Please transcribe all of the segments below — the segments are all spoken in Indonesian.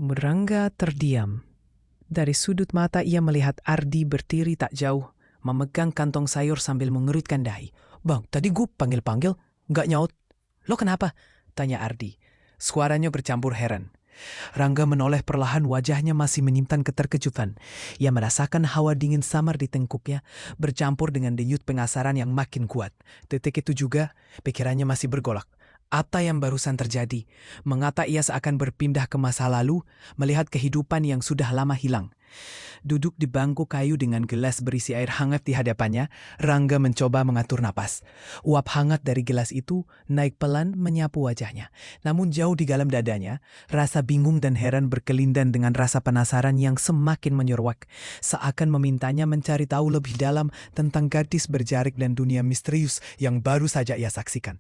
Rangga terdiam. Dari sudut mata ia melihat Ardi berdiri tak jauh, memegang kantong sayur sambil mengerutkan dahi. "Bang, tadi gue panggil-panggil, nggak nyaut. Lo kenapa?" tanya Ardi. Suaranya bercampur heran. Rangga menoleh perlahan, wajahnya masih menyimpan keterkejutan. Ia merasakan hawa dingin samar di tengkuknya, bercampur dengan denyut pengasaran yang makin kuat. Detik itu juga, pikirannya masih bergolak. Apa yang barusan terjadi? Mengapa ia seakan berpindah ke masa lalu, melihat kehidupan yang sudah lama hilang? Duduk di bangku kayu dengan gelas berisi air hangat di hadapannya, Rangga mencoba mengatur napas. Uap hangat dari gelas itu naik pelan menyapu wajahnya. Namun jauh di dalam dadanya, rasa bingung dan heran berkelindan dengan rasa penasaran yang semakin menyeruak, seakan memintanya mencari tahu lebih dalam tentang gadis berjarik dan dunia misterius yang baru saja ia saksikan.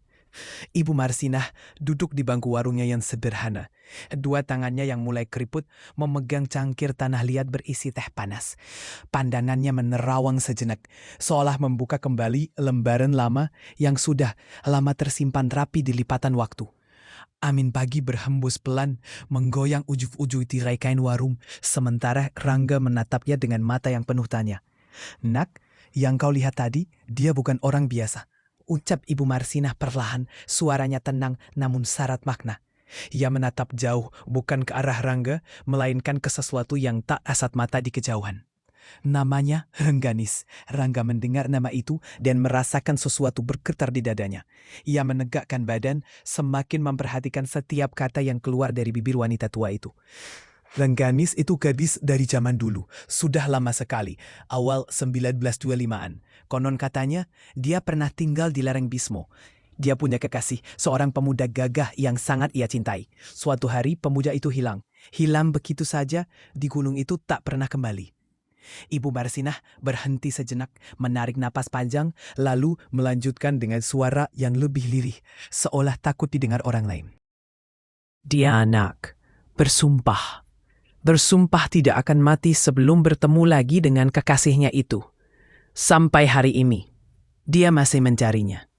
Ibu Marsinah duduk di bangku warungnya yang sederhana. Dua tangannya yang mulai keriput memegang cangkir tanah liat berisi teh panas. Pandangannya menerawang sejenak, seolah membuka kembali lembaran lama yang sudah lama tersimpan rapi di lipatan waktu. Angin pagi berhembus pelan, menggoyang ujuk-ujuk tirai kain warung, sementara Rangga menatapnya dengan mata yang penuh tanya. "Nak, yang kau lihat tadi, dia bukan orang biasa," ucap Ibu Marsinah perlahan, suaranya tenang namun syarat makna. Ia menatap jauh, bukan ke arah Rangga, melainkan ke sesuatu yang tak kasat mata di kejauhan. Namanya Rengganis. Rangga mendengar nama itu dan merasakan sesuatu bergetar di dadanya. Ia menegakkan badan, semakin memperhatikan setiap kata yang keluar dari bibir wanita tua itu. Rengganis itu gadis dari zaman dulu, sudah lama sekali, awal 1925-an. Konon katanya, dia pernah tinggal di lereng Bismo. Dia punya kekasih, seorang pemuda gagah yang sangat ia cintai. Suatu hari pemuda itu hilang. Hilang begitu saja, di gunung itu tak pernah kembali. Ibu Marsinah berhenti sejenak, menarik napas panjang, lalu melanjutkan dengan suara yang lebih lirih, seolah takut didengar orang lain. "Dia anak, bersumpah tidak akan mati sebelum bertemu lagi dengan kekasihnya itu. Sampai hari ini, dia masih mencarinya.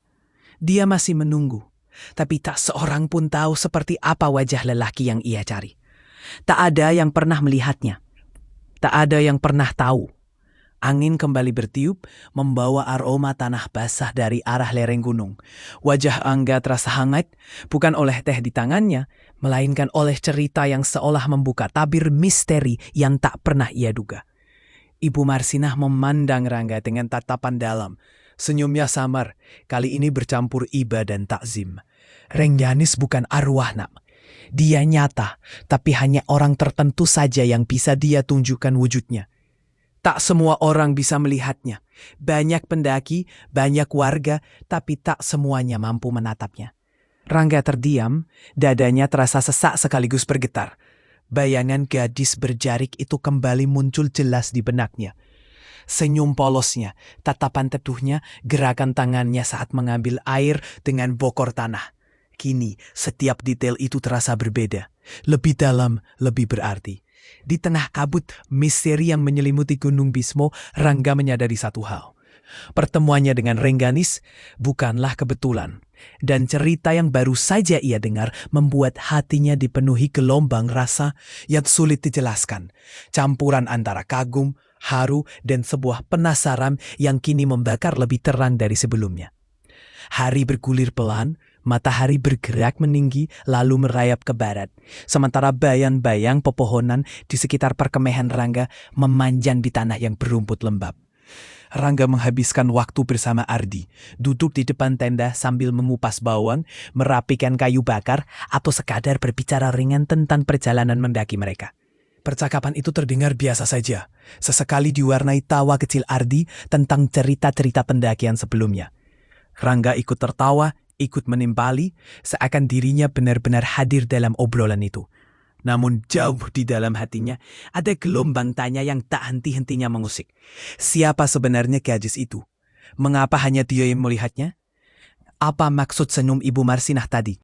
Dia masih menunggu, tapi tak seorang pun tahu seperti apa wajah lelaki yang ia cari. Tak ada yang pernah melihatnya. Tak ada yang pernah tahu." Angin kembali bertiup, membawa aroma tanah basah dari arah lereng gunung. Wajah Angga terasa hangat, bukan oleh teh di tangannya, melainkan oleh cerita yang seolah membuka tabir misteri yang tak pernah ia duga. Ibu Marsinah memandang Rangga dengan tatapan dalam. Senyumnya samar, kali ini bercampur iba dan takzim. "Rengganis bukan arwah, nak. Dia nyata, tapi hanya orang tertentu saja yang bisa dia tunjukkan wujudnya. Tak semua orang bisa melihatnya. Banyak pendaki, banyak warga, tapi tak semuanya mampu menatapnya." Rangga terdiam, dadanya terasa sesak sekaligus bergetar. Bayangan gadis berjarik itu kembali muncul jelas di benaknya. Senyum polosnya, tatapan teduhnya, gerakan tangannya saat mengambil air dengan bokor tanah. Kini, setiap detail itu terasa berbeda, lebih dalam, lebih berarti. Di tengah kabut misteri yang menyelimuti Gunung Bismo, Rangga menyadari satu hal. Pertemuannya dengan Rengganis bukanlah kebetulan. Dan cerita yang baru saja ia dengar membuat hatinya dipenuhi gelombang rasa yang sulit dijelaskan. Campuran antara kagum, haru, dan sebuah penasaran yang kini membakar lebih terang dari sebelumnya. Hari bergulir pelan, matahari bergerak meninggi lalu merayap ke barat. Sementara bayang-bayang pepohonan di sekitar perkemahan Rangga memanjang di tanah yang berumput lembab. Rangga menghabiskan waktu bersama Ardi, duduk di depan tenda sambil mengupas bawang, merapikan kayu bakar, atau sekadar berbicara ringan tentang perjalanan mendaki mereka. Percakapan itu terdengar biasa saja, sesekali diwarnai tawa kecil Ardi tentang cerita-cerita pendakian sebelumnya. Rangga ikut tertawa, ikut menimpali, seakan dirinya benar-benar hadir dalam obrolan itu. Namun jauh di dalam hatinya ada gelombang tanya yang tak henti-hentinya mengusik. Siapa sebenarnya gadis itu? Mengapa hanya dia yang melihatnya? Apa maksud senyum Ibu Marsinah tadi?